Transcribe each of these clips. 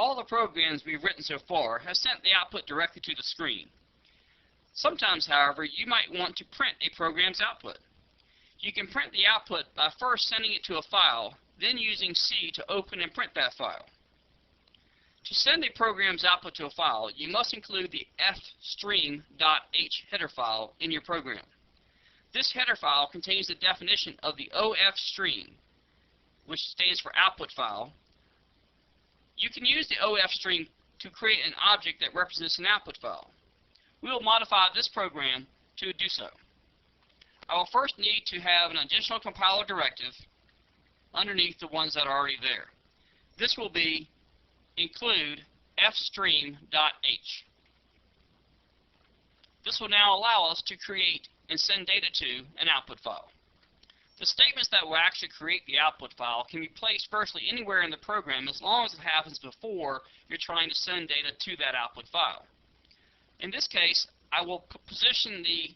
all the programs we've written so far have sent the output directly to the screen. Sometimes, however, you might want to print a program's output. You can print the output by first sending it to a file, then using C to open and print that file. To send a program's output to a file, you must include the fstream.h header file in your program. This header file contains the definition of the OF stream, which stands for output file. You can use the OF stream to create an object that represents an output file. We will modify this program to do so. I will first need to have an additional compiler directive underneath the ones that are already there. This will be include fstream.h. This will now allow us to create and send data to an output file. The statements that will actually create the output file can be placed virtually anywhere in the program as long as it happens before you're trying to send data to that output file. In this case, I will position the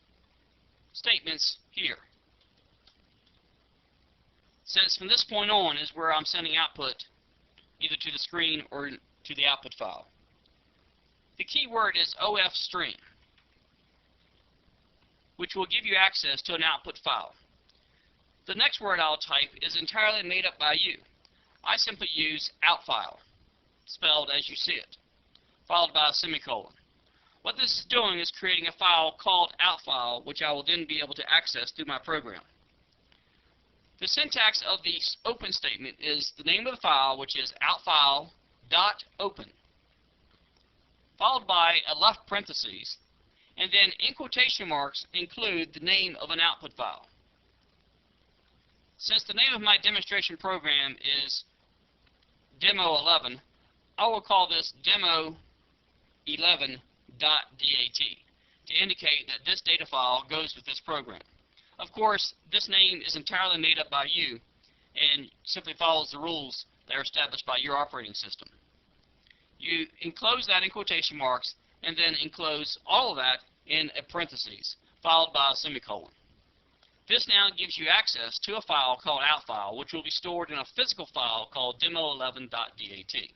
statements here, since from this point on is where I'm sending output either to the screen or to the output file. The key word is OF stream, which will give you access to an output file. The next word I'll type is entirely made up by you. I simply use outfile, spelled as you see it, followed by a semicolon. What this is doing is creating a file called outfile, which I will then be able to access through my program. The syntax of the open statement is the name of the file, which is outfile.open, followed by a left parentheses, and then in quotation marks include the name of an output file. Since the name of my demonstration program is Demo11, I will call this Demo11.dat to indicate that this data file goes with this program. Of course, this name is entirely made up by you and simply follows the rules that are established by your operating system. You enclose that in quotation marks and then enclose all of that in a parentheses, followed by a semicolon. This now gives you access to a file called outfile, which will be stored in a physical file called Demo11.dat.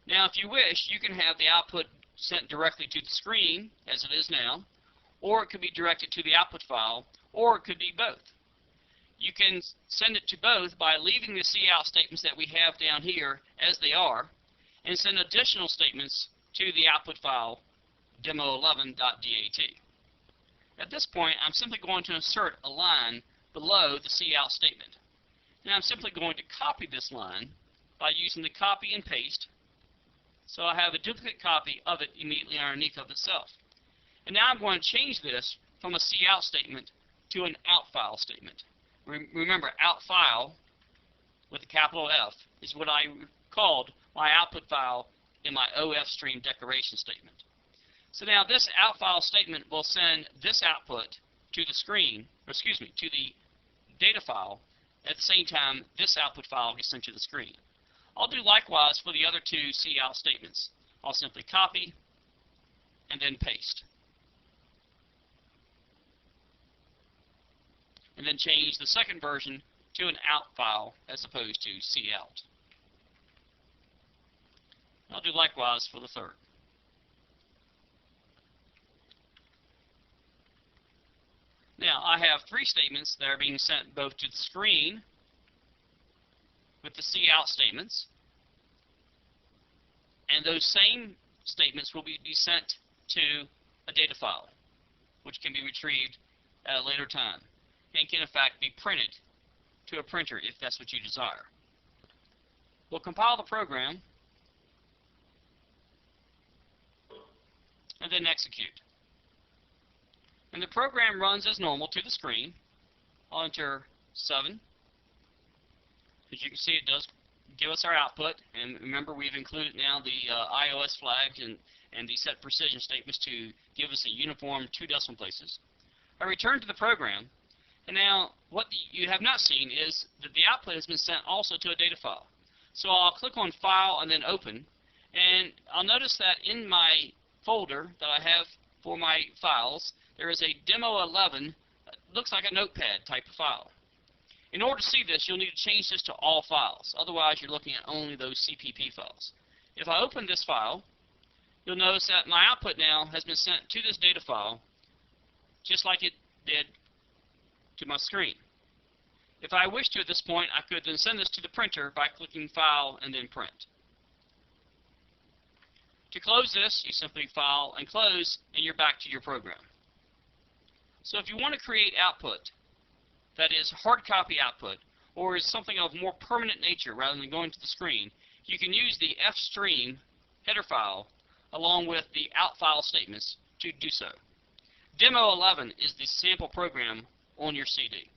Now, if you wish, you can have the output sent directly to the screen, as it is now, or it could be directed to the output file, or it could be both. You can send it to both by leaving the cout statements that we have down here as they are, and send additional statements to the output file, Demo11.dat. At this point, I'm simply going to insert a line below the cout statement. Now I'm simply going to copy this line by using the copy and paste, so I have a duplicate copy of it immediately underneath of itself. And now I'm going to change this from a cout statement to an outfile statement. Remember, outfile with a capital F is what I called my output file in my OF stream declaration statement. So now this outfile statement will send this output to the screen, or excuse me, to the data file. At the same time, this output file gets sent to the screen. I'll do likewise for the other two cout statements. I'll simply copy and then paste, and then change the second version to an out file as opposed to cout. I'll do likewise for the third. Now, I have three statements that are being sent both to the screen with the cout statements, and those same statements will be sent to a data file, which can be retrieved at a later time, and can in fact be printed to a printer if that's what you desire. We'll compile the program, and then execute. And the program runs as normal to the screen. I'll enter 7. As you can see, it does give us our output, and remember we've included now the iOS flags and the set precision statements to give us a uniform 2 decimal places. I return to the program, and now what you have not seen is that the output has been sent also to a data file. So I'll click on File and then Open, and I'll notice that in my folder that I have for my files, there is a Demo11, looks like a notepad type of file. In order to see this, you'll need to change this to all files. Otherwise, you're looking at only those CPP files. If I open this file, you'll notice that my output now has been sent to this data file just like it did to my screen. If I wish to at this point, I could then send this to the printer by clicking File and then Print. To close this, you simply File and Close, and you're back to your program. So if you want to create output that is hard copy output, or is something of more permanent nature rather than going to the screen, you can use the fstream header file along with the out file statements to do so. Demo 11 is the sample program on your CD.